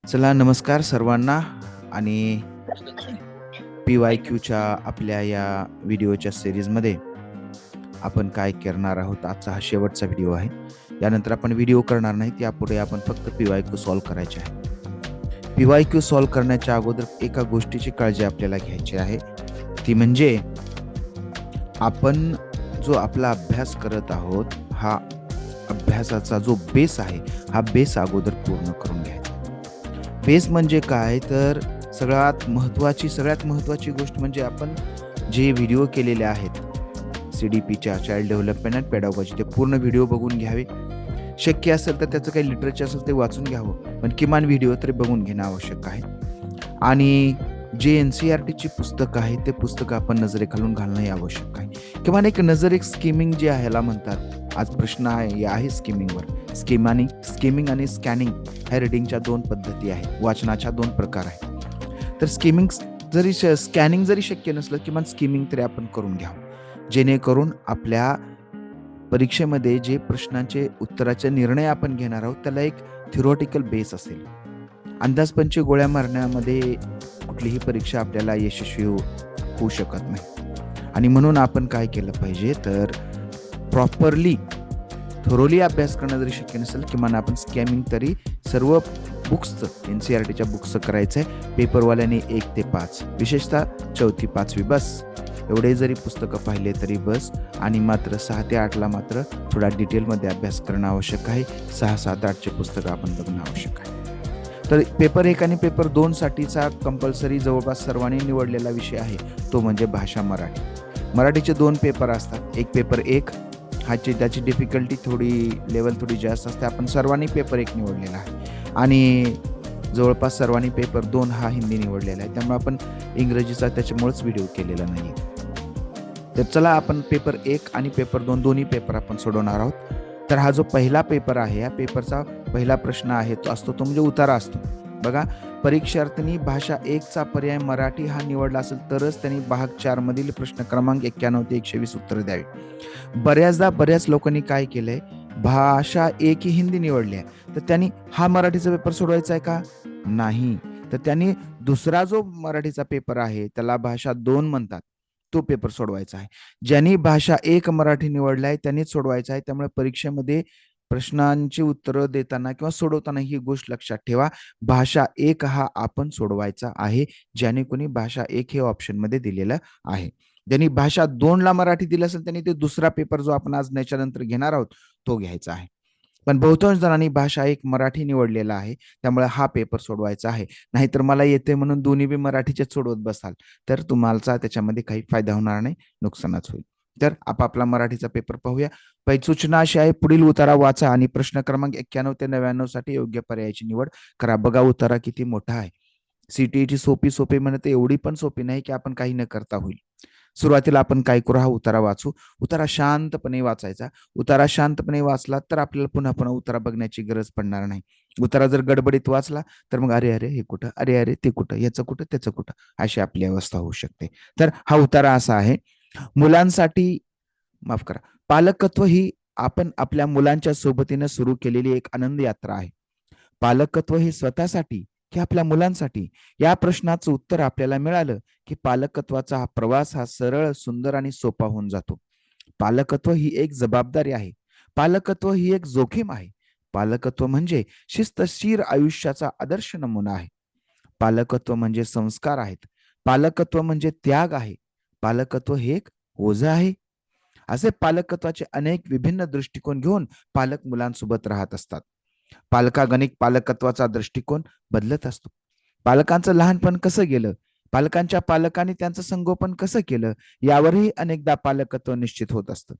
चला नमस्कार सर्वांना आणि PYQच्या आपल्या या व्हिडिओच्या सिरीजमध्ये आपण काय करणार आहोत. आजचा हा शेवटचा व्हिडिओ आहे. यानंतर आपण व्हिडिओ करणार नाही, यापुढे आपण फक्त PYQ सॉल्व्ह करायचे आहे. PYQ सॉल्व्ह करण्याच्या अगोदर एका गोष्टीची काळजी आपल्याला घ्यायची आहे, ती म्हणजे आपण जो आपला अभ्यास करत आहोत, हा अभ्यासाचा जो बेस आहे, हा बेस अगोदर पूर्ण करून घ्यायचा. बेस म्हणजे काय, तर सगळ्यात महत्त्वाची गोष्ट म्हणजे आपण जे व्हिडिओ केलेले आहेत CDPच्या चाइल्ड डेव्हलपमेंट अँड पेडागॉजी, ते पूर्ण व्हिडिओ बघून घ्यावे. शक्य असेल तर त्याचं काही लिटरेचर असेल ते वाचून घ्यावं, पण किमान व्हिडिओ तरी बघून घेणं आवश्यक आहे. आणि जे NCERTची पुस्तकं आहेत, ते पुस्तकं आपण नजरेखालून घालणंही आवश्यक आहे. किमान एक स्किमिंग जे आहे याला म्हणतात. आज प्रश्न आहे स्किमिंगवर. स्किमिंग आणि स्कॅनिंग ह्या रिडिंगच्या 2 पद्धती आहेत, वाचनाच्या 2 प्रकार आहेत. तर स्कॅनिंग जरी शक्य नसलं, किमान स्किमिंग तरी आपण करून घ्यावं, जेणेकरून आपल्या परीक्षेमध्ये जे प्रश्नांचे उत्तराचे निर्णय आपण घेणार आहोत त्याला एक थिओरिटिकल बेस असेल. अंदाजपंची गोळ्या मारण्यामध्ये कुठलीही परीक्षा आपल्याला यशस्वी होऊ शकत नाही. आणि म्हणून आपण काय केलं पाहिजे, तर प्रॉपरली थोरोली अभ्यास करणं जरी शक्य नसेल, किमान आपण स्कॅमिंग तरी सर्व बुक्सचं, NCERTच्या बुक्सचं करायचं आहे. पेपरवाल्याने 1 ते 5, विशेषतः 4थी 5वी बस, एवढे जरी पुस्तकं पाहिले तरी बस. आणि मात्र 6 ते 8ला मात्र थोडा डिटेलमध्ये अभ्यास करणं आवश्यक आहे. 6, 7, 8चे पुस्तकं आपण बघणं आवश्यक आहे. तर पेपर 1 आणि पेपर 2 साठीचा कंपल्सरी जवळपास सर्वांनी निवडलेला विषय आहे, तो म्हणजे भाषा मराठी. मराठीचे 2 पेपर असतात. एक पेपर 1 त्याची डिफिकल्टी लेवल थोडी जास्त असते. आपण सर्वांनी पेपर 1 निवडलेला आहे आणि जवळपास सर्वांनी पेपर 2 हा हिंदी निवडलेला आहे. त्यामुळे आपण इंग्रजीचा त्याच्यामुळेच व्हिडिओ केलेला नाही. तर चला आपण पेपर 1 आणि पेपर 2 दोन्ही पेपर आपण सोडवणार आहोत. तर हा जो पहिला पेपर आहे, या पेपरचा पहिला प्रश्न आहे तो म्हणजे उतारा असतो. बघा, परीक्षार्थींनी भाषा 1चा पर्याय मराठी हा निवडला असेल तरच त्यांनी भाग 4 मधील प्रश्न क्रमांक 91 ते 120 उत्तर द्यावी. बऱ्याच लोकांनी काय केलंय, भाषा 1 ही हिंदी निवडली आहे, तर त्यांनी हा मराठीचा पेपर सोडवायचा आहे का? नाही. तर त्यांनी दुसरा जो मराठीचा पेपर आहे त्याला भाषा 2 म्हणतात, तो पेपर सोडवायचा आहे. ज्यांनी भाषा 1 मराठी निवडलाय त्यांनीच सोडवायचा आहे. त्यामुळे परीक्षेमध्ये प्रश्नांची उत्तरं देताना किंवा सोडवताना ही गोष्ट लक्षात ठेवा, भाषा 1 हा आपण सोडवायचा आहे. ज्याने कोणी भाषा 1 हे ऑप्शनमध्ये दिलेलं आहे. ज्यांनी भाषा 2ला मराठी दिलं असेल त्यांनी ते दुसरा पेपर जो आपण आज याच्यानंतर घेणार आहोत तो घ्यायचा आहे. पण बहुतांश जणांनी भाषा 1 मराठी निवडलेला आहे, त्यामुळे हा पेपर सोडवायचा आहे. नाहीतर मला येते म्हणून दोन्ही बी मराठीचेच सोडवत बसाल तर तुम्हाला त्याच्यामध्ये काही फायदा होणार नाही, नुकसानच होईल. तर आपापला मराठीचा पेपर पाहूया. पहिली सूचना अशी आहे, पुढील उतारा वाचा आणि प्रश्न क्रमांक 91 ते 99 साठी योग्य पर्यायाची निवड करा. बघा उतारा किती मोठा आहे. CTET सोपी म्हणते, एवढी पण सोपी नाही की आपण काही न करता होईल. सुरुवातीला आपण काय करू, हा उतारा वाचू. उतारा शांतपणे वाचायचा. उतारा शांतपणे वाचला तर आपल्याला पुन्हा पुन्हा उतारा बघण्याची गरज पडणार नाही. उतारा जर गडबडीत वाचला तर मग अरे हे कुठं, अरे ते कुठं, याचं कुठं त्याचं कुठं, अशी आपली अवस्था होऊ शकते. तर हा उतारा असा आहे, मुलांसाठी माफ करा, पालकत्व ही आपण आपल्या मुलांच्या सोबतीनं सुरू केलेली एक आनंद यात्रा आहे. पालकत्व हे स्वतःसाठी की आपल्या मुलांसाठी, या प्रश्नाचं उत्तर आपल्याला मिळालं की पालकत्वाचा हा प्रवास हा सरळ, सुंदर आणि सोपा होऊन जातो. पालकत्व ही एक जबाबदारी आहे. पालकत्व ही एक जोखीम आहे. पालकत्व म्हणजे शिस्तशीर आयुष्याचा आदर्श नमुना आहे. पालकत्व म्हणजे संस्कार आहेत. पालकत्व म्हणजे त्याग आहे. पालकत्व हे एक ओझं आहे. असे पालकत्वाचे अनेक विभिन्न दृष्टिकोन घेऊन पालक मुलांसोबत राहत असतात. पालकागणिक पालकत्वाचा दृष्टिकोन बदलत असतो. पालकांचं लहानपण कसं गेलं, पालकांच्या पालकांनी त्यांचं संगोपन कसं केलं, यावरही अनेकदा पालकत्व निश्चित होत असतं.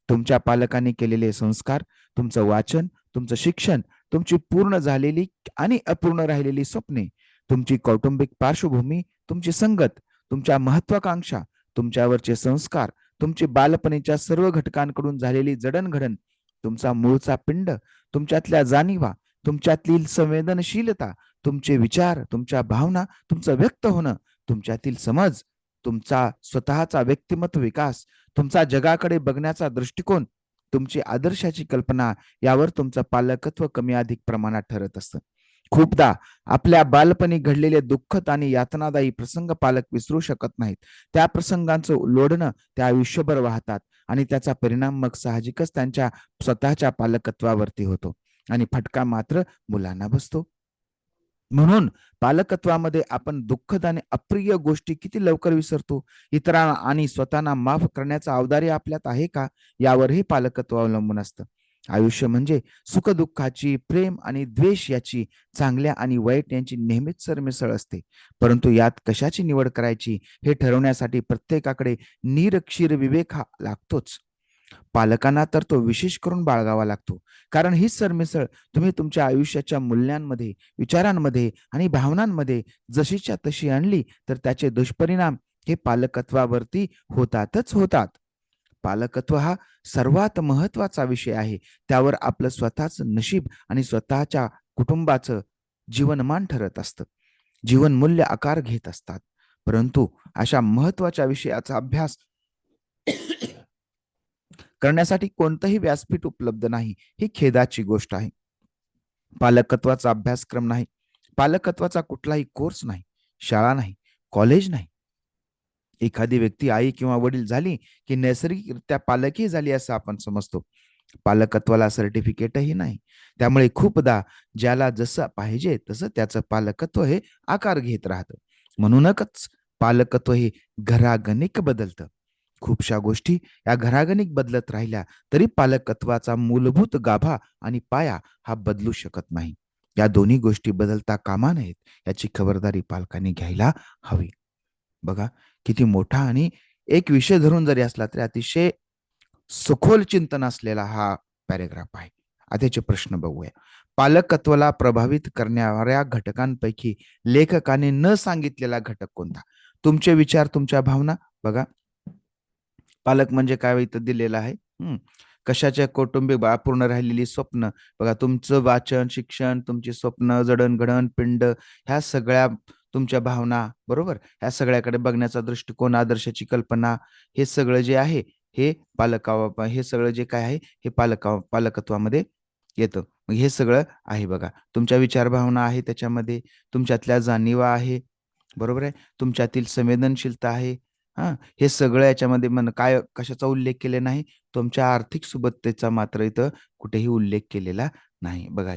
तुमच्या पालकांनी केलेले संस्कार, तुमचं वाचन, तुमचं शिक्षण, तुमची पूर्ण झालेली आणि अपूर्ण राहिलेली स्वप्ने, तुमची कौटुंबिक पार्श्वभूमी, तुमची संगत, तुमच्या महत्वाकांक्षा, तुमच्यावरचे संस्कार, तुमची बालपणीच्या सर्व घटकांकडून झालेली जडणघडण, तुमचा मूळचा पिंड, तुमच्यातल्या जाणीवा, तुमच्यातील संवेदनशीलता, तुमचे विचार, तुमच्या भावना, तुमचं व्यक्त होणं, तुमच्यातील समज, तुमचा स्वतःचा व्यक्तिमत्व विकास, तुमचा जगाकडे बघण्याचा दृष्टिकोन, तुमची आदर्शाची कल्पना, यावर तुमचं पालकत्व कमी अधिक प्रमाणात ठरत असतं. खूपदा आपल्या बालपणी घडलेले दुःखद आणि यातनादायी प्रसंग पालक विसरू शकत नाहीत. त्या प्रसंगांचं लोढणं ते आयुष्यभर वाहतात आणि त्याचा परिणाम मग साहजिकच त्यांच्या स्वतःच्या पालकत्वावरती होतो आणि फटका मात्र मुलांना बसतो. म्हणून पालकत्वामध्ये आपण दुःखद आणि अप्रिय गोष्टी किती लवकर विसरतो, इतरांना आणि स्वतःला माफ करण्याचं औदार्य आपल्यात आहे का, यावर हे पालकत्व अवलंबून असतं. आयुष्य म्हणजे सुखदुःखाची, प्रेम आणि द्वेष याची, चांगल्या आणि वाईट यांची नेहमीच सरमिसळ असते. परंतु यात कशाची निवड करायची हे ठरवण्यासाठी प्रत्येकाकडे निरक्षीर विवेक हा लागतोच. पालकांना तर तो विशेष करून बाळगावा लागतो. कारण ही सरमिसळ तुम्ही तुमच्या आयुष्याच्या मूल्यांमध्ये, विचारांमध्ये आणि भावनांमध्ये जशीच्या तशी आणली तर त्याचे दुष्परिणाम हे पालकत्वावरती होतातच होतात. पालकत्व हा सर्वात महत्वाचा विषय आहे. त्यावर आपलं स्वतःच नशीब आणि स्वतःच्या कुटुंबाचं जीवनमान ठरत असतं. जीवनमूल्य आकार घेत असतात. परंतु अशा महत्वाच्या विषयाचा अभ्यास करण्यासाठी कोणतंही व्यासपीठ उपलब्ध नाही, ही खेदाची गोष्ट आहे. पालकत्वाचा अभ्यासक्रम नाही, पालकत्वाचा कुठलाही कोर्स नाही, शाळा नाही, कॉलेज नाही. एखादी व्यक्ती आई किंवा वडील झाली की नैसर्गिकरित्या पालकही झाली असं आपण समजतो. पालकत्वाला सर्टिफिकेटही नाही. त्यामुळे खूपदा ज्याला जसं पाहिजे तसं त्याचं पालकत्व हे आकार घेत राहतं. म्हणूनच पालकत्व हे घरागणिक बदलतं. खूपशा गोष्टी या घरागणिक बदलत राहिल्या तरी पालकत्वाचा मूलभूत गाभा आणि पाया हा बदलू शकत नाही. या दोन्ही गोष्टी बदलता कामा नयेत याची खबरदारी पालकांनी घ्यायला हवी. बघा किती मोठा आणि एक विषय धरून जरी असला तरी अतिशय सखोल चिंतन असलेला हा पॅरेग्राफ आहे. आता प्रश्न बघूया. पालकत्वाला प्रभावित करणाऱ्या घटकांपैकी लेखकाने न सांगितलेला घटक कोणता? तुमचे विचार, तुमच्या भावना. बघा पालक म्हणजे काय इथं दिलेलं आहे. कशाच्या कौटुंबिक अपूर्ण राहिलेली स्वप्न. बघा तुमचं वाचन, शिक्षण, तुमची स्वप्न, जडणघडण, पिंड ह्या सगळ्या तुमच्या भावना, बरोबर? ह्या सगळ्याकडे बघण्याचा दृष्टिकोन, आदर्शाची कल्पना, हे सगळं जे आहे हे हे सगळं जे काय आहे हे पालकत्वामध्ये येतं. मग हे सगळं आहे बघा. तुमच्या विचार भावना आहे त्याच्यामध्ये, तुमच्यातल्या जाणीवा आहे, बरोबर आहे? तुमच्यातील संवेदनशीलता आहे. हां, हे सगळं याच्यामध्ये काय कशाचा उल्लेख केले नाही? तुमच्या आर्थिक सुबत्तेचा मात्र इथं कुठेही उल्लेख केलेला नाही. बघा,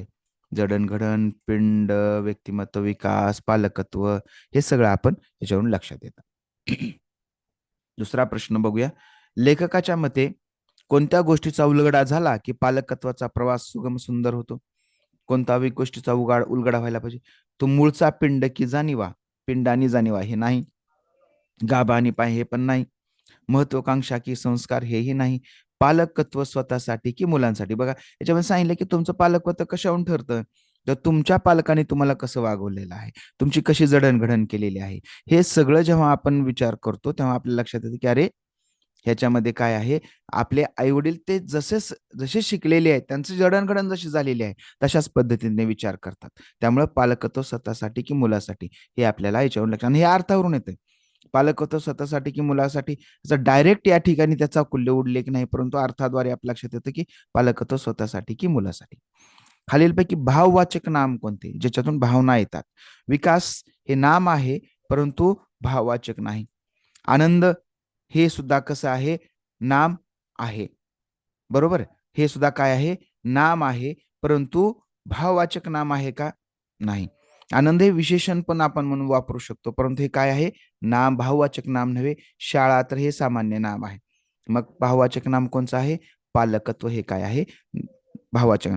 जडणघडण, पिंड, व्यक्तिमत्व विकास, पालकत्व हे सगळं आपण याच्यावरून लक्षात येतं. दुसरा प्रश्न बघूया. लेखकाच्या मते कोणत्या गोष्टीचा उलगडा झाला, की पालकत्वाचा प्रवास सुगम सुंदर होतो? कोणत्या गोष्टीचा उलगडा व्हायला पाहिजे? तो मूळचा पिंड की जाणीवा? पिंड आणि जाणीवा हे नाही. गाभा आणि पाय हे पण नाही. महत्वाकांक्षा की संस्कार हेही नाही. पालकत्व स्वतःसाठी की मुलांसाठी? बघा याच्यामध्ये सांगितलं की तुमचं पालकत्व कशावरून ठरतं? तर तुमच्या पालकांनी तुम्हाला कसं वागवलेलं आहे, तुमची कशी जडणघडण केलेली आहे. हे सगळं जेव्हा आपण विचार करतो तेव्हा आपल्या लक्षात येतं की अरे ह्याच्यामध्ये काय आहे, आपले आई-वडील ते जसे शिकलेले आहेत, त्यांची जडणघडण जशी झालेली आहे, तशाच पद्धतीने विचार करतात. त्यामुळे पालकत्व स्वतःसाठी की मुलासाठी हे आपल्याला याच्यावरून लक्षात आणि हे अर्थावरून येतं. पालकत्व स्वतःसाठी की मुलासाठी याचा डायरेक्ट या ठिकाणी त्याचा उल्लेख नाही, परंतु अर्थाद्वारे आपल्या लक्षात येतं की पालकत्व स्वतःसाठी की मुलासाठी. खालीलपैकी भाववाचक नाम कोणते? ज्याच्यातून भावना येतात. विकास हे नाम आहे, परंतु भाववाचक नाही. आनंद हे सुद्धा कसं आहे? नाम आहे. बरोबर? हे सुद्धा काय आहे? नाम आहे, परंतु भाववाचक नाम आहे का? नाही. आनंद हे विशेषण पण आपण म्हणून वापरू शकतो, परंतु हे काय आहे? नाम, भाववाचक नाम नव्हे. शाळा तर हे सामान्य नाम आहे. मग भाववाचक नाम कोणचं आहे? पालकत्व हे काय आहे? भाववाचक.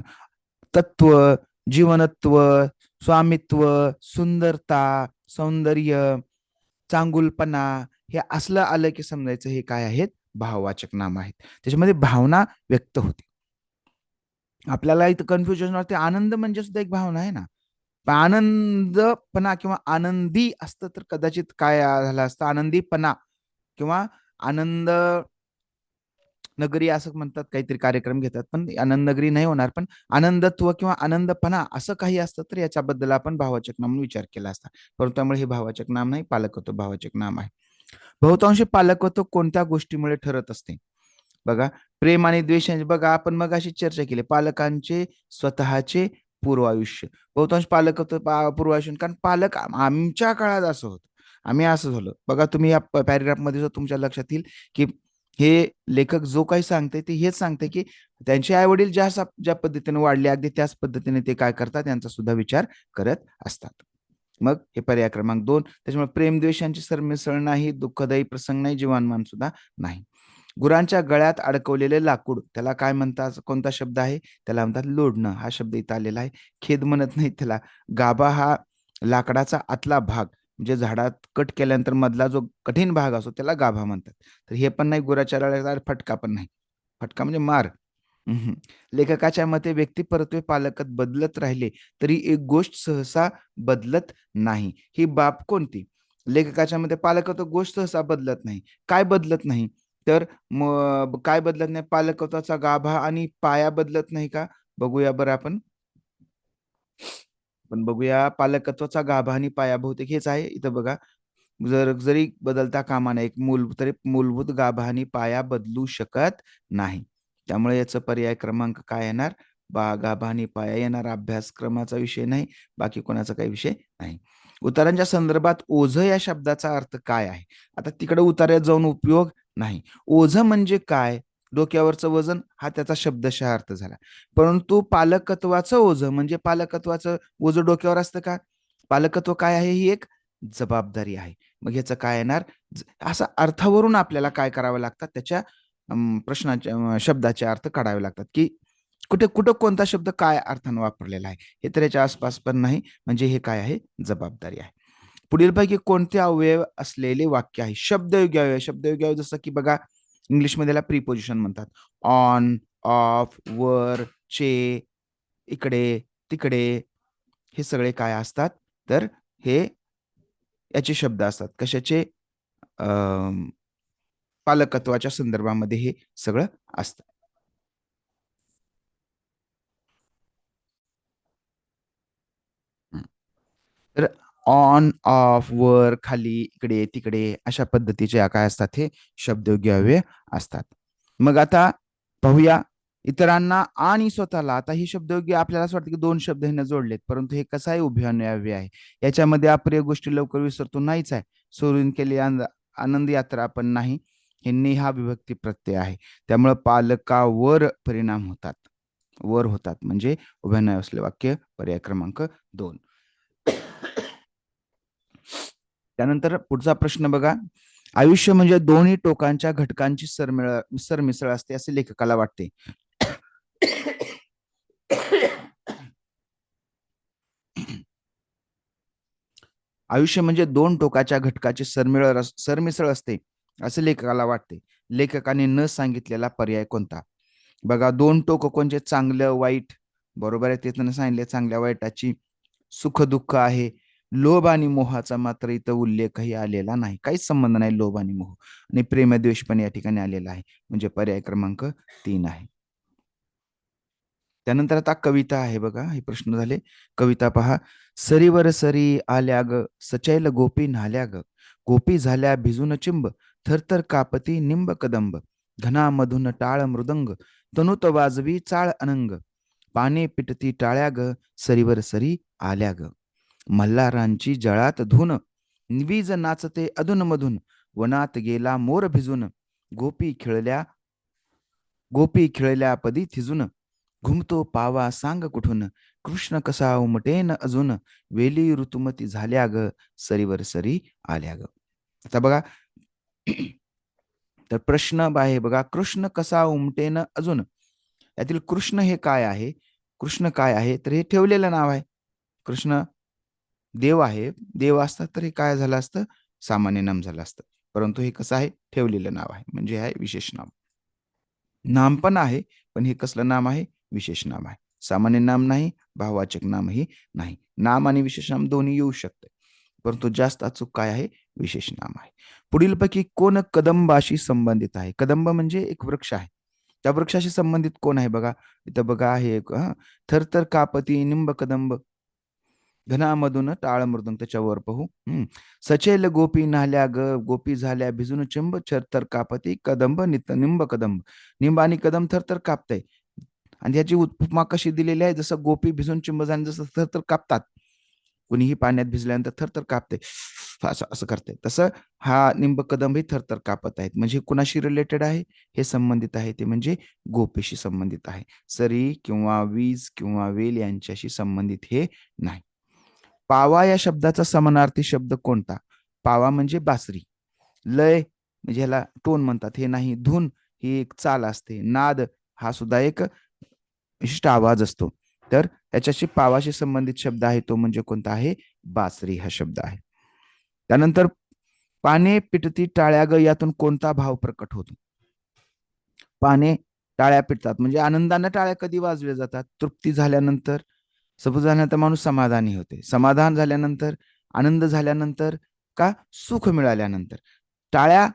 तत्व, जीवनत्व, स्वामित्व, सुंदरता, सौंदर्य, चांगुलपणा हे असलं आलं की समजायचं हे काय आहेत? भाववाचक नाम आहेत. त्याच्यामध्ये भावना व्यक्त होते. आपल्याला इथं कन्फ्युजन वाटते. आनंद म्हणजे सुद्धा एक भावना आहे ना. पण आनंदपणा किंवा आनंदी असतं तर कदाचित काय झालं असतं? आनंदीपणा किंवा आनंद नगरी असं म्हणतात, काहीतरी कार्यक्रम घेतात. पण आनंद नगरी नाही होणार. पण आनंदत्व किंवा आनंदपणा असं काही असतं तर याच्याबद्दल आपण भाववाचक नाम विचार केला असता. परंतु त्यामुळे हे भाववाचक नाम नाही, पालकत्व भाववाचक नाम आहे. बहुतांशी पालकत्व कोणत्या गोष्टीमुळे ठरत असते? बघा, प्रेम आणि द्वेषांचे बघा आपण मगाशी चर्चा केली. पालकांचे स्वतःचे पूर्वायुष्य. बहुतांश पालक होतं पूर्वायुष्य, कारण पालक आमच्या काळात असं होतं. आम्ही असं झालं. बघा तुम्ही या पॅराग्राफमध्ये जर तुमच्या लक्षात येईल, की हे लेखक जो काही सांगते ते हेच सांगते, की त्यांचे आई-वडील ज्या पद्धतीने वाढले अगदी त्याच पद्धतीने ते काय करतात यांचा सुद्धा विचार करत असतात. मग हे पर्याय क्रमांक 2. त्याच्यामुळे प्रेम-द्वेष यांची सरमिसळ नाही, दुःखदायी प्रसंग नाही, जीवांमान सुद्धा नाही. गुरांच्या गळ्यात अडकवलेले लाकूड त्याला काय म्हणतात? कोणता शब्द आहे? त्याला म्हणतात लोढणं. हा शब्द इथं आलेला आहे. खेद म्हणत नाहीत त्याला. गाभा हा लाकडाचा आतला भाग म्हणजे झाडात कट केल्यानंतर मधला जो कठीण भाग असतो त्याला गाभा म्हणतात. तर हे पण नाही गुराच्या गळ्यात फटका पण नाही. फटका म्हणजे मार. हं, लेखकाच्या मते व्यक्तिपरत्वे पालकत बदलत राहिले तरी एक गोष्ट सहसा बदलत नाही. ही बाब कोणती? लेखकाच्या मते पालकत्व गोष्ट सहसा बदलत नाही. काय बदलत नाही? तर मग काय बदलत नाही? पालकत्वाचा गाभा आणि पाया बदलत नाही का? बघूया बरं आपण. पण बघूया पालकत्वाचा गाभा आणि पाया बहुतेक हेच आहे. इथं बघा, जरी बदलता कामा नये, तरी मूलभूत गाभा आणि पाया बदलू शकत नाही. त्यामुळे याचा पर्याय क्रमांक काय येणार? गाभा आणि पाया येणार. अभ्यासक्रमाचा विषय नाही, बाकी कोणाचा काही विषय नाही. उतारांच्या संदर्भात ओझं या शब्दाचा अर्थ काय आहे? आता तिकडे उतार्यात जाऊन उपयोग नाही. ओझं म्हणजे काय? डोक्यावरचं वजन हा त्याचा शब्दशः अर्थ झाला. परंतु पालकत्वाचं ओझं म्हणजे पालकत्वाचं ओझं डोक्यावर असतं का? पालकत्व काय आहे? ही एक जबाबदारी आहे. मग ह्याचं काय येणार? असा अर्थावरून आपल्याला काय करावं लागतात त्याच्या शब्दाचे अर्थ काढावे लागतात, की कुठं कोणता शब्द काय अर्थानं वापरलेला आहे. हे तर याच्या आसपास पण नाही. म्हणजे हे काय आहे? जबाबदारी आहे. पुढीलपैकी कोणते अवयव असलेले वाक्य आहे? शब्दयोगी अवयव. शब्दयोगी अवयव जसं की बघा इंग्लिशमध्ये याला प्रिपोजिशन म्हणतात. ऑन, ऑफ, वर, चे, इकडे, तिकडे हे सगळे काय असतात? तर हे याचे शब्द असतात. कशाचे? पालकत्वाच्या संदर्भामध्ये हे सगळं असतं. हं. तर ऑन, ऑफ, वर, खाली, इकडे, तिकडे अशा पद्धतीचे काय असतात हे शब्दयोगी अव्यय असतात. मग आता पाहूया इतरांना आणि स्वतःला. आता ही शब्दयोगी आपल्याला असं वाटतं की 2 शब्द ह्याने जोडलेत, परंतु हे कसं आहे उभयन्वय अव्यय आहे. याच्यामध्ये अप्रिय गोष्टी लवकर विसरतो नाहीच आहे. सोडून केली आनंद यात्रा पण नाही. ह्यांनी हा विभक्ती प्रत्यय आहे. त्यामुळे पालकावर परिणाम होतात. वर होतात म्हणजे उभयन्वय असले वाक्य पर्याय क्रमांक 2. त्यानंतर पुढचा प्रश्न बघा. आयुष्य म्हणजे दोन्ही टोकांच्या घटकांची सरमिसळ असते असे लेखकाला वाटते. आयुष्य म्हणजे दोन टोकाच्या घटकाची सरमिसळ असते असे लेखकाला वाटते. लेखकाने न सांगितलेला पर्याय कोणता? बघा दोन टोक कोणचे? चांगलं वाईट. बरोबर आहे. त्यानं सांगितले चांगल्या वाईटाची सुख दुःख आहे. लोभ आणि मोहाचा मात्र इथं उल्लेखही आलेला नाही. काहीच संबंध नाही लोभ आणि मोह. आणि प्रेमद्वेष पण या ठिकाणी आलेला आहे. म्हणजे पर्याय क्रमांक 3 आहे. त्यानंतर आता कविता आहे बघा. हे प्रश्न झाले. कविता पहा. सरीवर सरी आल्या ग, सचैल गोपी न्हाल्या ग. गोपी झाल्या भिजून चिंब, थरथर कापती निंब कदंब. घनामधून टाळ मृदंग, तनुत वाजवी चाळ अनंग. पाने पिटती टाळ्या ग, सरीवर सरी आल्या ग. मल्हारांची जळात धून, निवीज नाचते अधूनमधून. वनात गेला मोर भिजून, गोपी खेळल्या गोपी खेळल्या पदी थिजून. घुमतो पावा सांग कुठून, कृष्ण कसा उमटेन अजून. वेली ऋतुमती झाल्या ग, सरीवर सरी आल्या ग. आता बघा तर प्रश्न आहे बघा, कृष्ण कसा उमटेन अजून. यातील कृष्ण हे काय आहे? कृष्ण काय आहे? तर हे ठेवलेलं नाव आहे. कृष्ण देव आहे. देव असतात तर हे काय झालं असतं? सामान्य नाम झालं असतं. परंतु हे कसं आहे? ठेवलेलं नाव आहे. म्हणजे हे आहे विशेष नाम. नाम पण आहे, पण हे कसलं नाम आहे? विशेष नाम आहे. सामान्य नाम नाही, भाववाचक नामही नाही. नाम आणि विशेष नाम दोन्ही येऊ शकते. परंतु जास्त अचूक काय आहे? विशेष नाम आहे. पुढीलपैकी कोण कदंबाशी संबंधित आहे? कदंब म्हणजे एक वृक्ष आहे. त्या वृक्षाशी संबंधित कोण आहे बघा? इथं बघा हे थरथर कापती निंब कदंब. घनामधून टाळ मृदंग त्याच्यावर पाहू. सचेल गोपी न्हाल्या ग, गोपी झाल्या भिजून चिंब. थरथर कापती कदंब निंब कदंब. निंब आणि कदंब थरथर कापतय. आणि याची उपमा कशी दिलेली आहे, जसं गोपी भिजून चिंब झाल्याने जसं थरथर कापतात, कुणीही पाण्यात भिजल्यानंतर थरथर कापते, असं असं करते, तसं हा निंब कदंबही थरथर कापत आहेत. म्हणजे कुणाशी रिलेटेड आहे, हे संबंधित आहे, ते म्हणजे गोपीशी संबंधित आहे. सरी किंवा वीज किंवा वेल यांच्याशी संबंधित हे नाही. पावा या शब्दाचा समानार्थी शब्द कोणता? पावा म्हणजे बासरी, लय म्हणजे ह्याला टोन म्हणतात, हे नाही. धून ही एक चाल असते. नाद हा सुद्धा एक विशिष्ट आवाज असतो. तर याच्याशी पावाशी संबंधित शब्द आहे तो म्हणजे कोणता आहे? बासरी हा शब्द आहे. त्यानंतर पाने पिटती टाळ्या ग यातून कोणता भाव प्रकट होतो? पाने टाळ्या पिटतात म्हणजे आनंदाने टाळ्या कधी वाजवल्या जातात? तृप्ती झाल्यानंतर, सफल झाल्यानंतर माणूस समाधानी होते. समाधान झाल्यानंतर, आनंद झाल्यानंतर, का सुख मिळाल्यानंतर. टाळ्या,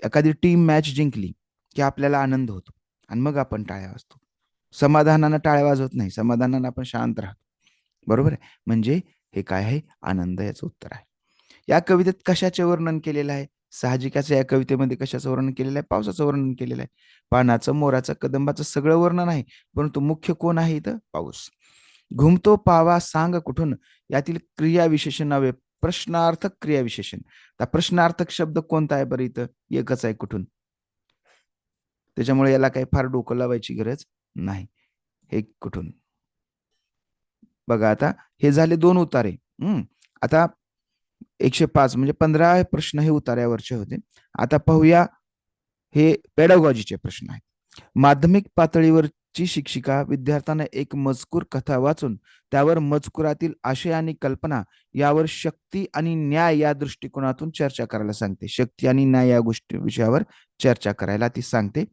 एखादी टीम मॅच जिंकली की आपल्याला आनंद होतो आणि मग आपण टाळ्या वाजतो. समाधानानं टाळ्या वाजवत नाही, समाधानानं आपण शांत राहतो. बरोबर आहे. म्हणजे हे काय आहे? आनंद याचं उत्तर आहे. या कवितेत कशाचे वर्णन केलेलं आहे? साहजिकच या कवितेमध्ये कशाचं वर्णन केलेलं आहे? पावसाचं वर्णन केलेलं आहे. पानाचं, मोराचं, कदंबाचं सगळं वर्णन आहे. परंतु मुख्य कोण आहे इथं? पाऊस. घुमतो पावा सांग कुठून, यातील क्रियाविशेषण नव्हे, प्रश्नार्थक क्रियाविशेषण. आता प्रश्नार्थक शब्द कोणता आहे बरं इथं? एकच आहे, कुठून. त्याच्यामुळे याला काही फार डोकं लावायची गरज नाही. हे कुठून. बघा आता हे झाले 2 उतारे. आता 105 म्हणजे 15 प्रश्न हे उतार्यावरचे होते. आता पाहूया, हे पेडागॉजीचे प्रश्न आहेत. माध्यमिक पातळीवरची शिक्षिका विद्यार्थ्यांना एक मजकूर कथा वाचून त्यावर मजकुरातील आशय आणि कल्पना यावर शक्ती आणि न्याय या दृष्टिकोनातून चर्चा करायला सांगते. शक्ती आणि न्याय या गोष्टी विषयावर चर्चा करायला ती सांगते.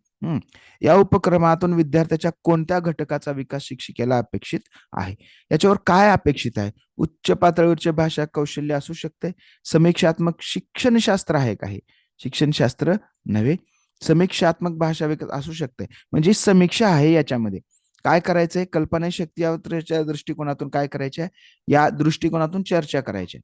या उपक्रमातून विद्यार्थ्याच्या कोणत्या घटकाचा विकास शिक्षिकेला अपेक्षित आहे? याच्यावर काय अपेक्षित आहे? उच्च पातळीवरचे भाषा कौशल्य असू शकते. समीक्षात्मक शिक्षणशास्त्र आहे का हे? शिक्षणशास्त्र नव्हे, समीक्षात्मक भाषा विकास असू शकते. म्हणजे समीक्षा आहे याच्यामध्ये. काय करायचंय? कल्पना शक्ती याच्या दृष्टिकोनातून काय करायचे आहे? या दृष्टिकोनातून चर्चा करायची.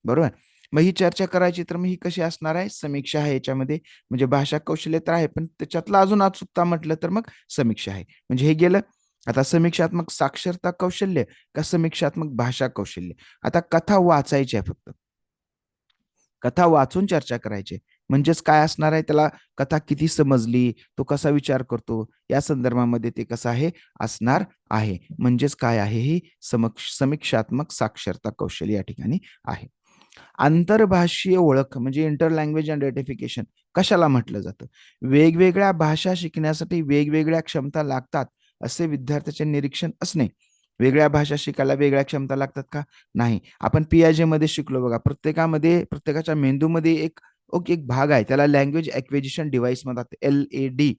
बरोबर. मग ही चर्चा करायची, तर मग ही कशी असणार आहे? समीक्षा आहे याच्यामध्ये. म्हणजे भाषा कौशल्य तर आहे, पण त्याच्यातलं अजून अचूकता म्हटलं तर मग समीक्षा आहे. म्हणजे हे गेलं. आता समीक्षात्मक साक्षरता कौशल्य का समीक्षात्मक भाषा कौशल्य? आता कथा वाचायची आहे फक्त. कथा वाचून चर्चा करायची. म्हणजेच काय असणार आहे, त्याला कथा किती समजली, तो कसा विचार करतो, या संदर्भामध्ये ते कसं आहे असणार आहे. म्हणजेच काय आहे, ही समीक्षात्मक साक्षरता कौशल्य या ठिकाणी आहे. आंतरभाषीय ओळख म्हणजे इंटर लँग्वेज आयडेंटिफिकेशन कशाला म्हटलं जातं? वेगवेगळ्या भाषा शिकण्यासाठी वेगवेगळ्या क्षमता लागतात असे विद्यार्थ्याचे निरीक्षण असणे. वेगळ्या भाषा शिकायला वेगळ्या क्षमता लागतात का? नाही. आपण पीआयजे मध्ये शिकलो बघा. प्रत्येकाच्या मेंदूमध्ये एक भाग आहे. त्याला लँग्वेज ॲक्विजिशन डिव्हाइस म्हणतात. एल-ए-डी.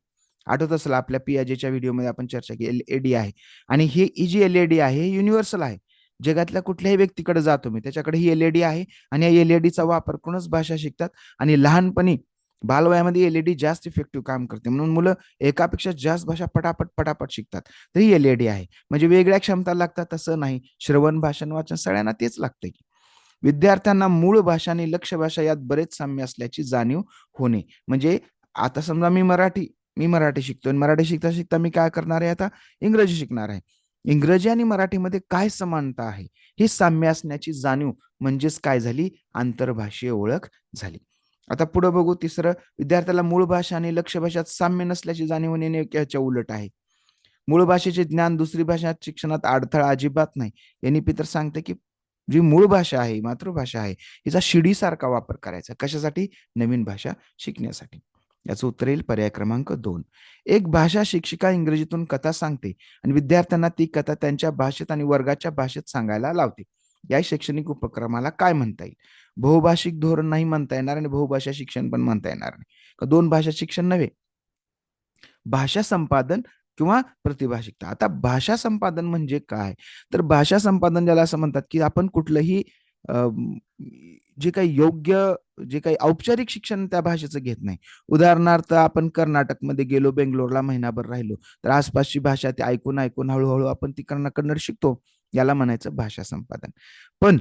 आठवत असेल, आपल्या पीआयजेच्या व्हिडिओमध्ये आपण चर्चा केली. एल-ए-डी आहे. आणि ही जी एल-ए-डी आहे, हे युनिव्हर्सल आहे. जगातल्या कुठल्याही व्यक्तीकडे जा तुम्ही, त्याच्याकडे ही एल-ई-डी आहे आणि या एल-ई-डीचा वापर करूनच भाषा शिकतात. आणि लहानपणी बालवयामध्ये एल-ई-डी जास्त इफेक्टिव्ह काम करते. म्हणून मुलं एकापेक्षा जास्त भाषा पटापट शिकतात. तर ही एल-ई-डी आहे. म्हणजे वेगळ्या क्षमता लागतात असं नाही. श्रवण, भाषण, वाचन सगळ्यांना तेच लागतंय. विद्यार्थ्यांना मूळ भाषा आणि लक्ष्य भाषा यात बरेच साम्य असल्याची जाणीव होणे. म्हणजे आता समजा मी मराठी शिकतोय. मराठी शिकता शिकता मी काय करणार आहे, आता इंग्रजी शिकणार आहे. इंग्रजी आणि मराठीमध्ये काय समानता आहे, हे साम्य असण्याची जाणीव म्हणजेच काय झाली? आंतरभाषीय ओळख झाली. आता पुढे बघू तिसरं, विद्यार्थ्याला मूळ भाषा आणि लक्ष्य भाषात साम्य नसल्याची जाणीव होणे नेमक्याच्या उलट आहे. मूळ भाषेचे ज्ञान दुसरी भाषा शिक्षणात अडथळा अजिबात नाही. एन-ई-पी तर सांगते की जी मूळ भाषा आहे, मातृभाषा आहे, हिचा शिडीसारखा वापर करायचा. कशासाठी? नवीन भाषा शिकण्यासाठी. याचं उत्तर येईल पर्याय क्रमांक 2. एक भाषा शिक्षिका इंग्रजीतून कथा सांगते आणि विद्यार्थ्यांना ती कथा त्यांच्या भाषेत आणि वर्गाच्या भाषेत सांगायला लावते. या शैक्षणिक उपक्रमाला काय म्हणता येईल? बहुभाषिक धोरण नाही म्हणता येणार आणि बहुभाषा शिक्षण पण म्हणता येणार नाही. का 2 भाषा शिक्षण नव्हे. भाषा संपादन किंवा प्रतिभाषिकता. आता भाषा संपादन म्हणजे काय? तर भाषा संपादन ज्याला असं म्हणतात, की आपण कुठलंही अ, जे काही जे काही औपचारिक शिक्षण त्या भाषेचं घेत नाही. उदाहरणार्थ, आपण कर्नाटकमध्ये गेलो, बेंगलोरला महिनाभर राहिलो, तर आसपासची भाषा ती ऐकून हळू आपण ती कन्नड शिकतो. याला म्हणायचं भाषा संपादन. पण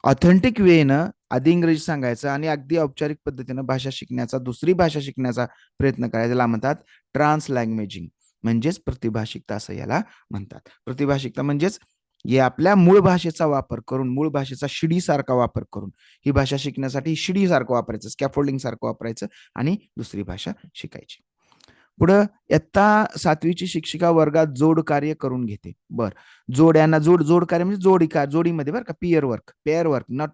ऑथेंटिक वेनं आधी इंग्रजी सांगायचं आणि अगदी औपचारिक पद्धतीनं भाषा शिकण्याचा, दुसरी भाषा शिकण्याचा प्रयत्न करायचा, त्याला म्हणतात ट्रान्स लँग्वेजिंग. म्हणजेच प्रतिभाषिकता असं याला म्हणतात. प्रतिभाषिकता म्हणजेच हे आपल्या मूळ भाषेचा वापर करून, मूळ भाषेचा शिडीसारखा वापर करून, ही भाषा शिकण्यासाठी शिडीसारखं वापरायचं, स्कॅफोल्डिंग सारखं वापरायचं आणि दुसरी भाषा शिकायची. पुढं इयत्ता 7वीची शिक्षिका वर्गात जोड कार्य करून घेते. बर, जोड कार्य म्हणजे जोडीमध्ये बरं का, पेअर वर्क नॉट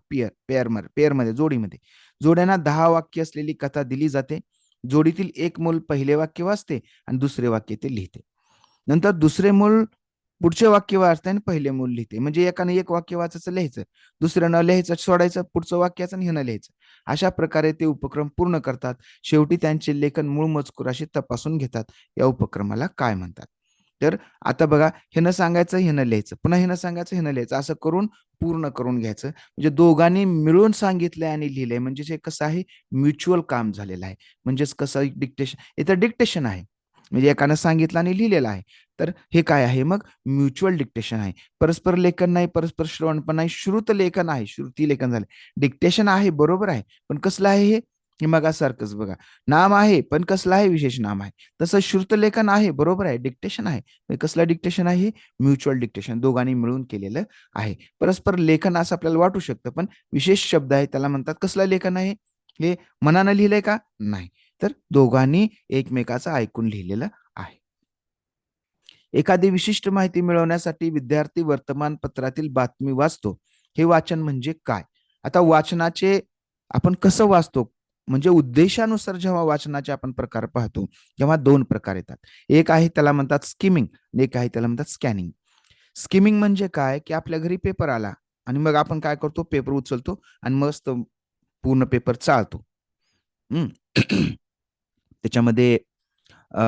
पेअर मध्ये, जोडीमध्ये. जोड्यांना 10 वाक्य असलेली कथा दिली जाते. जोडीतील एक मूल पहिले वाक्य वाचते आणि दुसरे वाक्य ते लिहिते. नंतर दुसरे मूल पुढचे वाक्य वाचते आणि पहिले मूल लिहिते. म्हणजे एकाने एक वाक्य वाचायचं, लिहायचं, दुसऱ्यानं लिहायचं, सोडायचं, पुढचं वाक्याचं आणि ह्यानं लिहायचं. अशा प्रकारे ते उपक्रम पूर्ण करतात. शेवटी त्यांचे लेखन मूळ मजकुराशी तपासून घेतात. या उपक्रमाला काय म्हणतात? तर आता बघा, ह्यानं सांगायचं, ह्यानं लिहायचं, पुन्हा ह्यानं सांगायचं, ह्यानं लिहायचं, असं करून पूर्ण करून घ्यायचं. म्हणजे दोघांनी मिळून सांगितलंय आणि लिहिलंय, म्हणजे हे कसं आहे, म्युच्युअल काम झालेलं आहे. म्हणजेच कसं डिक्टेशन, इथं डिक्टेशन आहे, म्हणजे एकानं सांगितलं आणि लिहिलेलं आहे. तर हे काय आहे मग, म्युच्युअल डिक्टेशन आहे. परस्पर लेखन नाही, परस्पर श्रवण पण नाही, श्रुत लेखन आहे, श्रुती लेखन झालं. डिक्टेशन आहे, बरोबर आहे, पण कसलं आहे हे मगासारखंच बघा, नाम आहे पण कसलं आहे, विशेष नाम आहे. तसं श्रुत लेखन आहे, बरोबर आहे, डिक्टेशन आहे, कसलं डिक्टेशन आहे, म्युच्युअल डिक्टेशन, दोघांनी मिळून केलेलं आहे. परस्पर लेखन असं आपल्याला वाटू शकतं, पण विशेष शब्द आहे, त्याला म्हणतात कसलं लेखन आहे, हे मनानं लिहिलंय का, नाही, तर दोघांनी एकमेकाचं ऐकून लिहिलेलं आहे. एखादी विशिष्ट माहिती मिळवण्यासाठी विद्यार्थी वर्तमानपत्रातील बातमी वाचतो. हे वाचन म्हणजे काय? आता वाचनाचे आपण कसं वाचतो, म्हणजे उद्देशानुसार जेव्हा वाचनाचे आपण प्रकार पाहतो, तेव्हा दोन प्रकार येतात. एक आहे त्याला म्हणतात स्किमिंग, एक आहे त्याला म्हणतात स्कॅनिंग. स्किमिंग म्हणजे काय, की आपल्या घरी पेपर आला आणि मग आपण काय करतो, पेपर उचलतो आणि मस्त पूर्ण पेपर चाळतो. हम्म. त्याच्यामध्ये अ,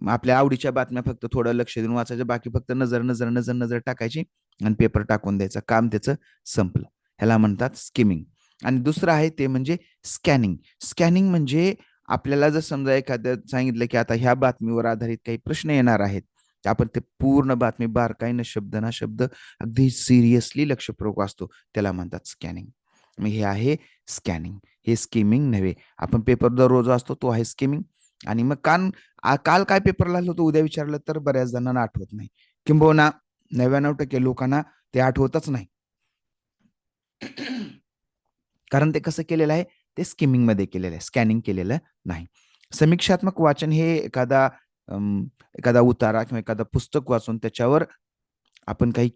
आपल्या आवडीच्या बातम्या फक्त थोडं लक्ष देऊन वाचायचं, बाकी फक्त नजर नजर नजर नजर टाकायची आणि पेपर टाकून द्यायचं, काम त्याचं संपलं. ह्याला म्हणतात स्किमिंग. आणि दुसरं आहे ते म्हणजे स्कॅनिंग. स्कॅनिंग म्हणजे आपल्याला जर समजा एखाद्या सांगितलं की आता ह्या बातमीवर आधारित काही प्रश्न येणार आहेत, तर आपण ते पूर्ण बातमी बारकाईनं शब्द ना शब्द अगदी सिरियसली लक्षपूर्वक वाचतो, त्याला म्हणतात स्कॅनिंग. मग हे आहे स्कॅनिंग, हे स्किमिंग नव्हे. आपण पेपर दररोज वाचतो, तो आहे स्किमिंग. आणि मग काल काय पेपर लिहिलं होतं उद्या विचारलं तर बऱ्याच जणांना आठवत नाही, किंबहुना 99% लोकांना ते आठवतच नाही. कारण ते कसं केलेलं आहे, ते स्किमिंग मध्ये केलेलं आहे, स्कॅनिंग केलेलं नाही. समीक्षात्मक वाचन हे एखादा उतारा किंवा एखादं पुस्तक वाचून त्याच्यावर आपण काही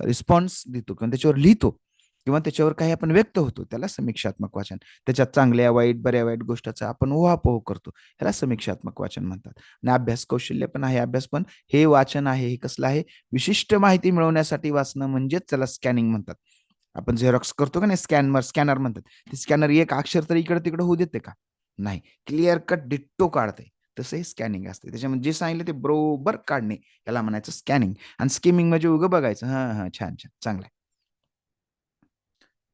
रिस्पॉन्स देतो किंवा त्याच्यावर लिहितो किंवा त्याच्यावर काही आपण व्यक्त होतो, त्याला समीक्षात्मक वाचन. त्याच्यात चांगल्या वाईट, बऱ्या वाईट गोष्टीचा आपण उहापोह करतो, ह्याला समीक्षात्मक वाचन म्हणतात. आणि अभ्यास कौशल्य पण आहे, अभ्यास पण हे वाचन आहे, हे कसलं आहे, विशिष्ट माहिती मिळवण्यासाठी वाचणं, म्हणजेच त्याला स्कॅनिंग म्हणतात. आपण झेरॉक्स करतो का नाही, स्कॅनर म्हणतात, ते स्कॅनर एक अक्षर तरी इकडे तिकडे होऊ देते का, नाही, क्लिअर कट डिट्टो काढते. तसं हे स्कॅनिंग असते, त्याच्यामध्ये जे सांगितलं ते बरोबर काढणे, याला म्हणायचं स्कॅनिंग. आणि स्किमिंग म्हणजे उगं बघायचं, हा हा, छान छान, चांगलं आहे,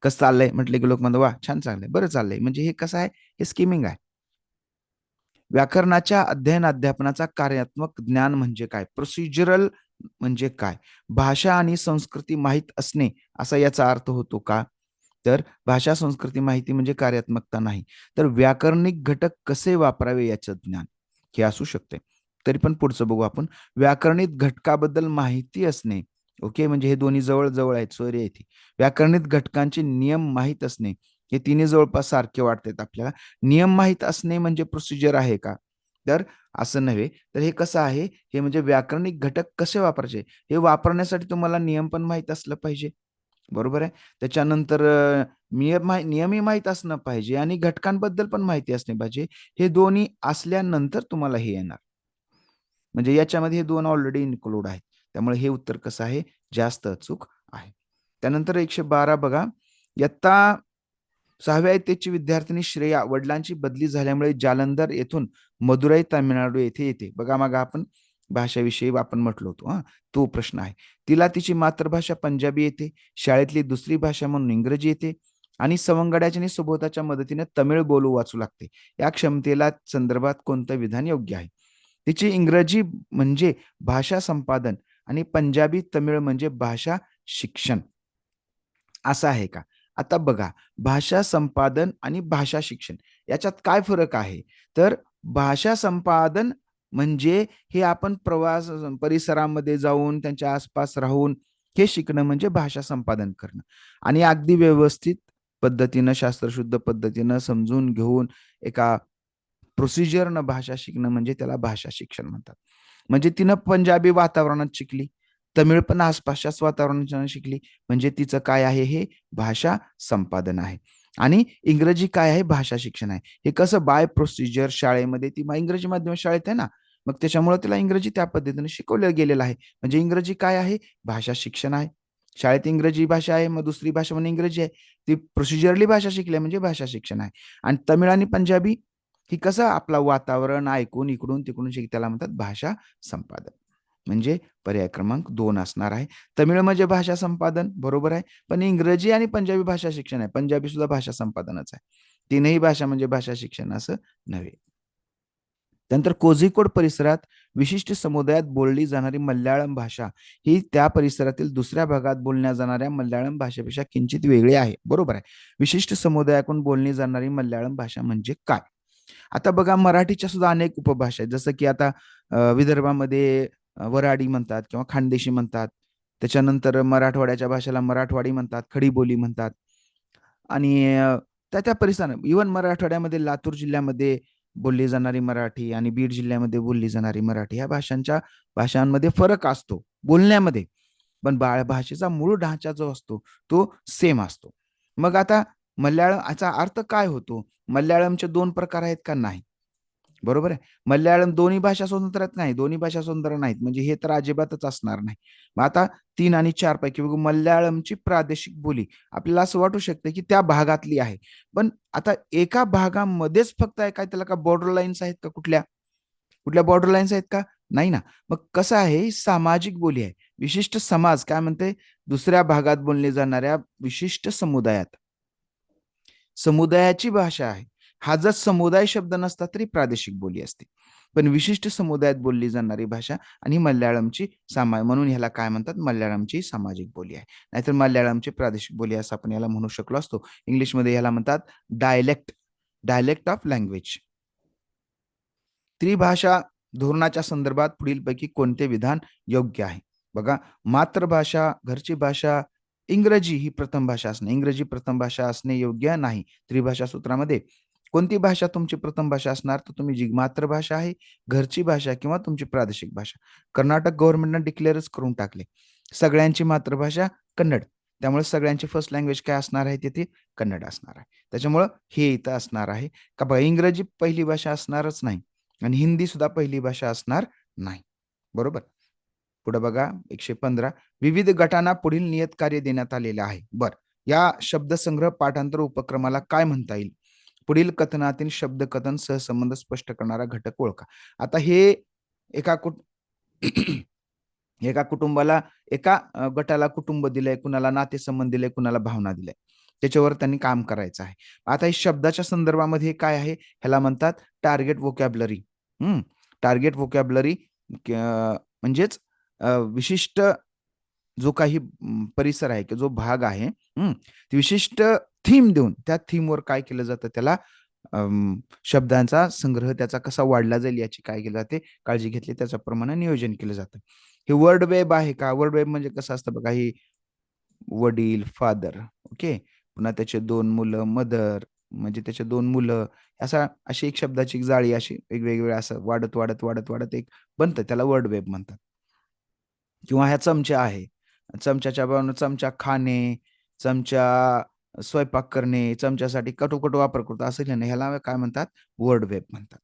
कसं चाललंय म्हटलं की लोक म्हणतात वा छान चाललंय, बरं चाललंय, म्हणजे हे कसं आहे, हे स्किमिंग आहे. व्याकरणाच्या अध्ययन अध्यापनाचा कार्यात्मक ज्ञान म्हणजे काय, प्रोसिजरल म्हणजे काय, भाषा आणि संस्कृती माहीत असणे असा याचा अर्थ होतो का, तर भाषा संस्कृती माहिती म्हणजे कार्यात्मकता नाही, तर व्याकरणिक घटक कसे वापरावे याचं ज्ञान हे असू शकते. तरी पण पुढचं बघू आपण. व्याकरणिक घटकाबद्दल माहिती असणे, ओके, म्हणजे हे दोन्ही जवळ जवळ आहेत, सोयरे आहेत. व्याकरणिक घटकांचे नियम माहीत असणे, हे तिन्ही जवळपास सारखे वाटतात आपल्याला. नियम माहीत असणे म्हणजे प्रोसिजर आहे का, तर असं नव्हे. तर हे कसं आहे, हे म्हणजे व्याकरणिक घटक कसे वापरायचे, हे वापरण्यासाठी तुम्हाला नियम पण माहीत असलं पाहिजे, बरोबर आहे. त्याच्यानंतर नियमही माहीत असणं पाहिजे आणि घटकांबद्दल पण माहिती असणे पाहिजे. हे दोन्ही असल्यानंतर तुम्हाला हे येणार. म्हणजे याच्यामध्ये हे दोन ऑलरेडी इन्क्लूड आहेत. त्यामुळे हे उत्तर कसं आहे, जास्त अचूक आहे. त्यानंतर 112 बघा. इयत्ता 6व्या इयत्तेची विद्यार्थिनी श्रेया वडिलांची बदली झाल्यामुळे जालंधर येथून मदुराई तामिळनाडू येथे येते. बघा, मग आपण भाषेविषयी आपण म्हटलो होतो, तो प्रश्न आहे. तिला तिची मातृभाषा पंजाबी येते, शाळेतली दुसरी भाषा म्हणून इंग्रजी येते आणि सवंगड्याच्या आणि सुबोधाच्या मदतीने तमिळ बोलू वाचू लागते. या क्षमतेला संदर्भात कोणतं विधान योग्य आहे? तिची इंग्रजी म्हणजे भाषा संपादन आणि पंजाबी तमिळ म्हणजे भाषा शिक्षण, असं आहे का? आता बघा, भाषा संपादन आणि भाषा शिक्षण याच्यात काय फरक आहे? तर भाषा संपादन म्हणजे हे आपण प्रवास परिसरामध्ये जाऊन त्यांच्या आसपास राहून हे शिकणं म्हणजे भाषा संपादन करणं. आणि अगदी व्यवस्थित पद्धतीनं, शास्त्रशुद्ध पद्धतीनं समजून घेऊन एका प्रोसिजरनं भाषा शिकणं म्हणजे त्याला भाषा शिक्षण म्हणतात. म्हणजे तिनं पंजाबी वातावरणात शिकली, तमिळ पण आसपासच्याच वातावरणात शिकली, म्हणजे तिचं काय आहे, हे भाषा संपादन आहे. आणि इंग्रजी काय आहे, भाषा शिक्षण आहे. हे कसं बाय प्रोसिजर शाळेमध्ये ती इंग्रजी माध्यम शाळेत आहे ना, मग त्याच्यामुळे तिला इंग्रजी त्या पद्धतीने शिकवलं गेलेलं आहे. म्हणजे इंग्रजी काय आहे, भाषा शिक्षण आहे. शाळेत इंग्रजी भाषा आहे, मग दुसरी भाषा म्हणून इंग्रजी आहे. ती प्रोसिजरली भाषा शिकली म्हणजे भाषा शिक्षण आहे. आणि तमिळ आणि पंजाबी ही कसं आपलं वातावरण ऐकून इकडून तिकडून त्याला म्हणतात भाषा संपादन. म्हणजे पर्याय क्रमांक 2 असणार आहे. तमिळ म्हणजे भाषा संपादन, बरोबर आहे. पण इंग्रजी आणि पंजाबी भाषा शिक्षण आहे. पंजाबी सुद्धा भाषा संपादनच आहे. तीनही भाषा म्हणजे भाषा शिक्षण असं नव्हे. त्यानंतर कोझिकोड परिसरात विशिष्ट समुदायात बोलली जाणारी मल्याळम भाषा ही त्या परिसरातील दुसऱ्या भागात बोलल्या जाणाऱ्या मल्याळम भाषेपेक्षा किंचित वेगळी आहे. बरोबर आहे. विशिष्ट समुदायाकडून बोलली जाणारी मल्याळम भाषा म्हणजे काय? आता बघा मराठीच्या सुद्धा अनेक उपभाषा आहेत. जसं की आता विदर्भामध्ये वऱ्हाडी म्हणतात किंवा खानदेशी म्हणतात. त्याच्यानंतर मराठवाड्याच्या भाषेला मराठवाडी म्हणतात, खडीबोली म्हणतात. आणि त्या परिसरात इव्हन मराठवाड्यामध्ये लातूर जिल्ह्यामध्ये बोलली जाणारी मराठी आणि बीड जिल्ह्यामध्ये बोलली जाणारी मराठी ह्या भाषांमध्ये फरक असतो बोलण्यामध्ये. पण भाषेचा मूळ ढाचा जो असतो तो सेम असतो. मग आता मल्याळमचा अर्थ काय होतो? मल्याळमचे 2 प्रकार आहेत का? नाही. बरोबर आहे. मल्याळम दोन्ही भाषा स्वतंत्र नाही. दोन्ही भाषा स्वतंत्र नाहीत. म्हणजे हे तर अजिबातच असणार नाही. मग आता 3 आणि 4 पैकी बघू मल्याळमची प्रादेशिक बोली आपल्याला असं वाटू शकतं, की त्या भागातली आहे. पण आता एका भागामध्येच फक्त आहे काय त्याला का बॉर्डर लाईन्स आहेत का कुठल्या? कुठल्या बॉर्डर लाईन्स आहेत का? नाही ना. मग कसं आहे ही सामाजिक बोली आहे. विशिष्ट समाज काय म्हणते दुसऱ्या भागात बोलली जाणाऱ्या विशिष्ट समुदायाची भाषा आहे. हा जर समुदाय शब्द नसता तरी प्रादेशिक बोली असते. पण विशिष्ट समुदायात बोलली जाणारी भाषा आणि मल्याळमची म्हणून ह्याला काय म्हणतात मल्याळमची सामाजिक बोली आहे. नाहीतर मल्याळमची प्रादेशिक बोली असं आपण याला म्हणू शकलो असतो. इंग्लिशमध्ये याला म्हणतात डायलेक्ट, डायलेक्ट ऑफ लँग्वेज. त्रिभाषा धोरणाच्या संदर्भात पुढीलपैकी कोणते विधान योग्य आहे? बघा, मातृभाषा, घरची भाषा, इंग्रजी ही प्रथम भाषा असणे, इंग्रजी प्रथम भाषा असणे योग्य नाही. त्रिभाषा सूत्रामध्ये कोणती भाषा तुमची प्रथम भाषा असणार? तर तुम्ही जी मातृभाषा आहे, घरची भाषा किंवा तुमची प्रादेशिक भाषा. कर्नाटक गव्हर्नमेंटने डिक्लेअरच करून टाकले. सगळ्यांची मातृभाषा कन्नड. त्यामुळे सगळ्यांची फर्स्ट लँग्वेज काय असणार आहे तिथे? कन्नड असणार आहे. त्याच्यामुळं हे इथं असणार आहे. का बघा इंग्रजी पहिली भाषा असणारच नाही. आणि हिंदी सुद्धा पहिली भाषा असणार नाही. बरोबर. पुढे बघा 115 विविध गटांना पुढील नियतकार्य देण्यात आलेले आहे. बरं. या शब्दसंग्रह पाठांतर उपक्रमाला काय म्हणता येईल? पुढील कथनातील शब्दकथन सहसंबंध स्पष्ट करणारा घटक ओळखा. आता हे एका एका कुटुंबाला एका गटाला कुटुंब दिलंय, कुणाला नातेसंबंध दिले, कुणाला भावना दिल्या. त्याच्यावर त्यांनी काम करायचं आहे. आता हे शब्दाच्या संदर्भामध्ये काय आहे? ह्याला म्हणतात टार्गेट व्होकॅब्युलरी. टार्गेट व्होकॅब्युलरी म्हणजेच विशिष्ट जो काही परिसर आहे किंवा जो भाग आहे, विशिष्ट थीम देऊन त्या थीमवर काय केलं जातं त्याला शब्दांचा संग्रह त्याचा कसा वाढला जाईल याची काय केली जाते काळजी घेतली त्याच्याप्रमाणे नियोजन केलं जातं. हे वर्ड वेब आहे का? वर्ड वेब म्हणजे कसं असतं बघा, ही वडील, फादर, ओके. पुन्हा त्याचे 2 मुलं, मदर, म्हणजे त्याचे 2 मुलं, अशी एक शब्दाची जाळी अशी वेगवेगळ्या असं वाढत, वाढत, वाढत, वाढत एक बनतं. त्याला वर्ड वेब म्हणतात. किंवा ह्या चमच्या आहे. चमच्याच्या बनवून चमचा खाणे, चमचा स्वयंपाक करणे, चमच्यासाठी कटोकट वापर करतो असं लिहिणं ह्याला काय म्हणतात? वर्ड वेब म्हणतात.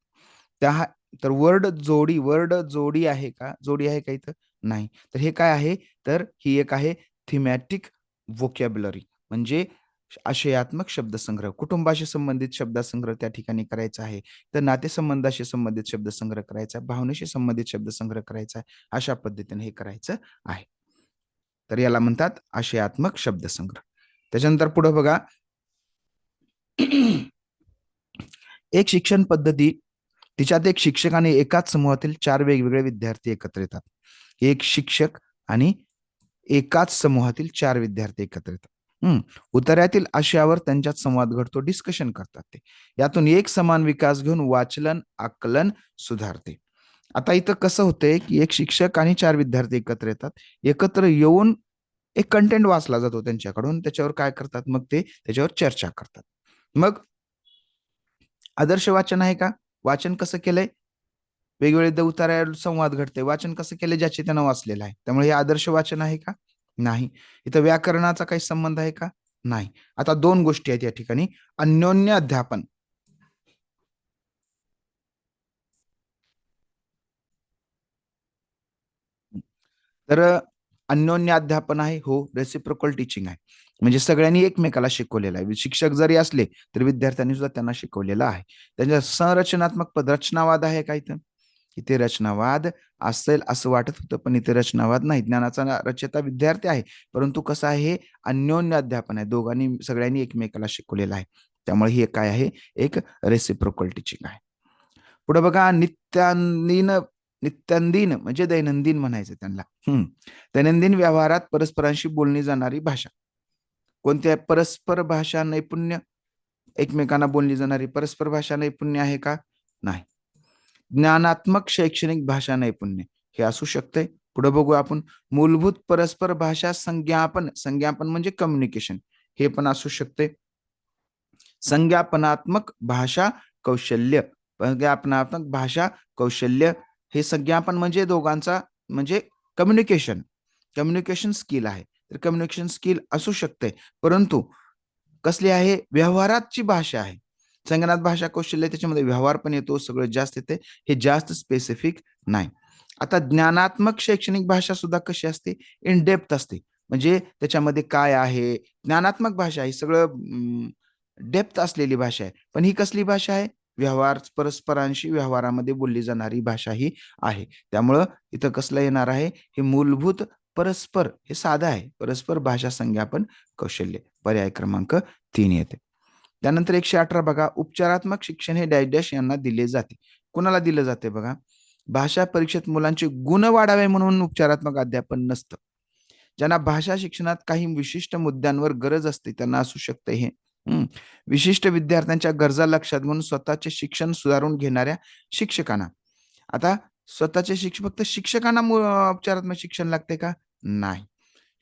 त्या तर वर्ड जोडी आहे का? जोडी आहे का इथं? नाही. तर हे काय आहे? तर ही एक आहे थीमॅटिक व्होकॅब्युलरी म्हणजे आशयात्मक शब्दसंग्रह. कुटुंबाशी संबंधित शब्दसंग्रह त्या ठिकाणी करायचा आहे. तर नातेसंबंधाशी संबंधित शब्दसंग्रह करायचा आहे. भावनेशी संबंधित शब्दसंग्रह करायचा आहे. अशा पद्धतीने हे करायचं आहे. तर याला म्हणतात आशयात्मक शब्दसंग्रह. त्याच्यानंतर पुढे बघा एक शिक्षण पद्धती तिच्यात एक शिक्षक आणि एकाच समूहातील 4 वेगवेगळे विद्यार्थी एकत्र येतात. एक शिक्षक आणि एकाच समूहातील 4 विद्यार्थी एकत्र येतात. उतार्यातील आशयावर त्यांच्यात संवाद घडतो, डिस्कशन करतात ते. यातून एक समान विकास घेऊन वाचलन, आकलन सुधारते. आता इथं कसं होतंय, की एक शिक्षक आणि 4 विद्यार्थी एकत्र येतात. एकत्र येऊन एक कंटेंट वाचला जातो त्यांच्याकडून. त्याच्यावर काय करतात मग ते त्याच्यावर चर्चा करतात. मग आदर्श वाचन आहे का? वाचन कसं केलंय? वेगवेगळे उतार्यावर संवाद घडते. वाचन कसं केलंय? ज्याचे त्यानं वाचलेलं आहे. त्यामुळे हे आदर्श वाचन आहे का? नाही. इथं व्याकरणाचा काही संबंध आहे का? नाही. आता 2 गोष्टी आहेत या ठिकाणी. अन्योन्य अध्यापन. तर अन्योन्य अध्यापन आहे. हो, रेसिप्रोकल टीचिंग आहे. म्हणजे सगळ्यांनी एकमेकाला शिकवलेलं आहे. शिक्षक जरी असले, तर विद्यार्थ्यांनी सुद्धा त्यांना शिकवलेलं आहे. त्यांच्या संरचनात्मक रचनावाद आहे का इथं? इथे रचनावाद असेल असं वाटत होतं, पण इथे रचनावाद नाही. ज्ञानाचा रचयिता विद्यार्थी आहे, परंतु कसं आहे हे अन्योन्य अध्यापन आहे. दोघांनी सगळ्यांनी एकमेकाला शिकवलेलं आहे. त्यामुळे हे काय आहे? एक रेसिप्रोकल टीचिंग आहे. पुढे बघा नित्यानदिन म्हणजे दैनंदिन म्हणायचं त्यांना. दैनंदिन व्यवहारात परस्परांशी बोलली जाणारी भाषा. कोणत्या परस्पर भाषा नैपुण्य एकमेकांना बोलली जाणारी परस्पर भाषा नैपुण्य आहे का? नाही. ज्ञानात्मक शैक्षणिक भाषा नैपुण्य हे असू शकते. पुढे बघू आपण मूलभूत परस्पर भाषा संज्ञापन संज्ञापन म्हणजे कम्युनिकेशन हे पण असू शकते. संज्ञापनात्मक भाषा कौशल्य संज्ञापनात्मक भाषा कौशल्य हे संज्ञापन म्हणजे दोघांचा म्हणजे कम्युनिकेशन कम्युनिकेशन स्किल आहे. तर कम्युनिकेशन स्किल असू शकते, परंतु कसली आहे? व्यवहाराची भाषा आहे. संगणक भाषा कौशल्य त्याच्यामध्ये व्यवहार पण येतो, सगळं जास्त येते. हे जास्त स्पेसिफिक नाही. आता ज्ञानात्मक शैक्षणिक भाषा सुद्धा कशी असते? इन डेप्थ असते. म्हणजे त्याच्यामध्ये काय आहे? ज्ञानात्मक भाषा ही सगळं डेप्थ असलेली भाषा आहे. पण ही कसली भाषा आहे? व्यवहार परस्परांशी व्यवहारामध्ये बोलली जाणारी भाषा ही आहे. त्यामुळं इथं कसलं येणार आहे? हे मूलभूत परस्पर हे साधं आहे. परस्पर भाषा संज्ञापन कौशल्य. पर्याय क्रमांक 3 येते. त्यानंतर 118 बघा, उपचारात्मक शिक्षण हे डॅश डॅश यांना दिले जाते. कुणाला दिलं जाते बघा? भाषा परीक्षेत मुलांचे गुण वाढावे म्हणून उपचारात्मक अध्यापन नसतं. ज्यांना भाषा शिक्षणात काही विशिष्ट मुद्द्यांवर गरज असते त्यांना असू शकते हे. विशिष्ट विद्यार्थ्यांच्या गरजा लक्षात घेऊन स्वतःचे शिक्षण सुधारून घेणाऱ्या शिक्षकांना. आता स्वतःचे फक्त शिक्षकांना उपचारात्मक शिक्षण लागते का? नाही.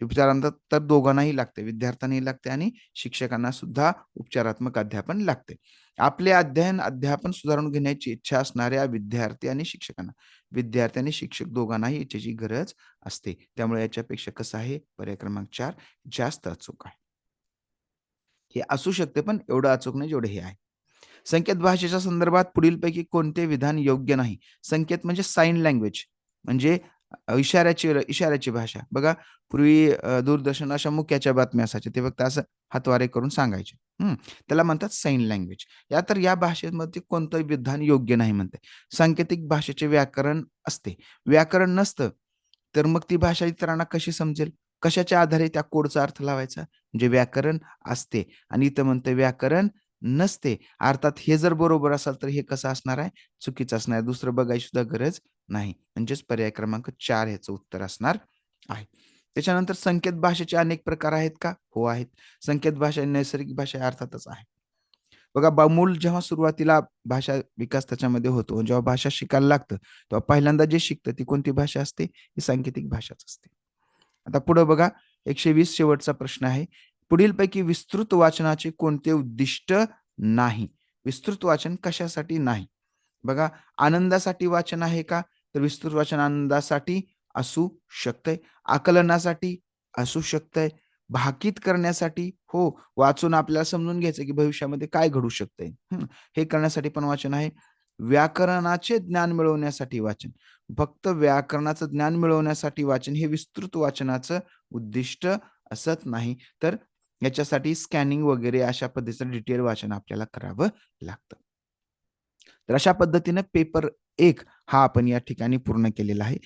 उपचारांतर तर दोघांनाही लागते. विद्यार्थ्यांनाही लागते आणि शिक्षकांना सुद्धा उपचारात्मक अध्यापन लागते. आपले अध्यापन सुधारून घेण्याची इच्छा असणाऱ्या विद्यार्थी आणि शिक्षकांना. विद्यार्थी आणि शिक्षक दोघांनाही याची गरज असते. त्यामुळे याच्यापेक्षा कसं आहे? पर्याय क्रमांक 4 जास्त अचूक आहे. हे असू शकते, पण एवढं अचूक नाही जेवढं हे आहे. संकेत भाषेच्या संदर्भात पुढीलपैकी कोणते विधान योग्य नाही? संकेत म्हणजे साइन लँग्वेज म्हणजे इशाऱ्याची भाषा. बघा पूर्वी दूरदर्शन अशा मुक्याच्या बातम्या असायच्या. ते फक्त असं हातवारे करून सांगायचे. त्याला म्हणतात साइन लँग्वेज. तर या भाषेमध्ये कोणतं विधान योग्य नाही म्हणते. सांकेतिक भाषेचे व्याकरण असते. व्याकरण नसतं, तर मग ती भाषा इतरांना कशी समजेल? कशाच्या आधारे त्या कोडचा अर्थ लावायचा? म्हणजे व्याकरण असते आणि इथं म्हणतं व्याकरण नसते. अर्थात हे जर बरोबर असेल तर हे कसं असणार आहे? चुकीचं असणार आहे. दुसरं बघायची सुद्धा गरज नाही. म्हणजेच पर्याय क्रमांक 4 ह्याचं उत्तर असणार आहे. त्याच्यानंतर संकेत भाषेचे अनेक प्रकार आहेत का? हो आहेत. संकेत भाषा नैसर्गिक भाषा अर्थातच आहे. बघा मूल जेव्हा सुरुवातीला भाषा विकास त्याच्यामध्ये होतो, जेव्हा भाषा शिकायला लागतं, तेव्हा पहिल्यांदा जे शिकतं ती कोणती भाषा असते? ही सांकेतिक भाषाच असते. आता पुढे बघा 120 शेवटचा प्रश्न आहे. पुढीलपैकी विस्तृत वाचनाचे कोणते उद्दिष्ट नाही? विस्तृत वाचन कशासाठी नाही? बघा आनंदासाठी वाचन आहे का? तर विस्तृत वाचन आनंदासाठी असू शकतंय. आकलनासाठी असू शकतंय. भाकीत करण्यासाठी हो, वाचून आपल्याला समजून घ्यायचं की भविष्यामध्ये काय घडू शकतंय. हे करण्यासाठी पण वाचन आहे. व्याकरणाचे ज्ञान मिळवण्यासाठी वाचन. फक्त व्याकरणाचं ज्ञान मिळवण्यासाठी वाचन हे विस्तृत वाचनाचं उद्दिष्ट असत नाही. तर याच्यासाठी स्कॅनिंग वगैरे अशा पद्धतीचं डिटेल वाचन आपल्याला करावं लागतं. तर अशा पद्धतीने पेपर 1 हा आपण या ठिकाणी पूर्ण केलेला आहे.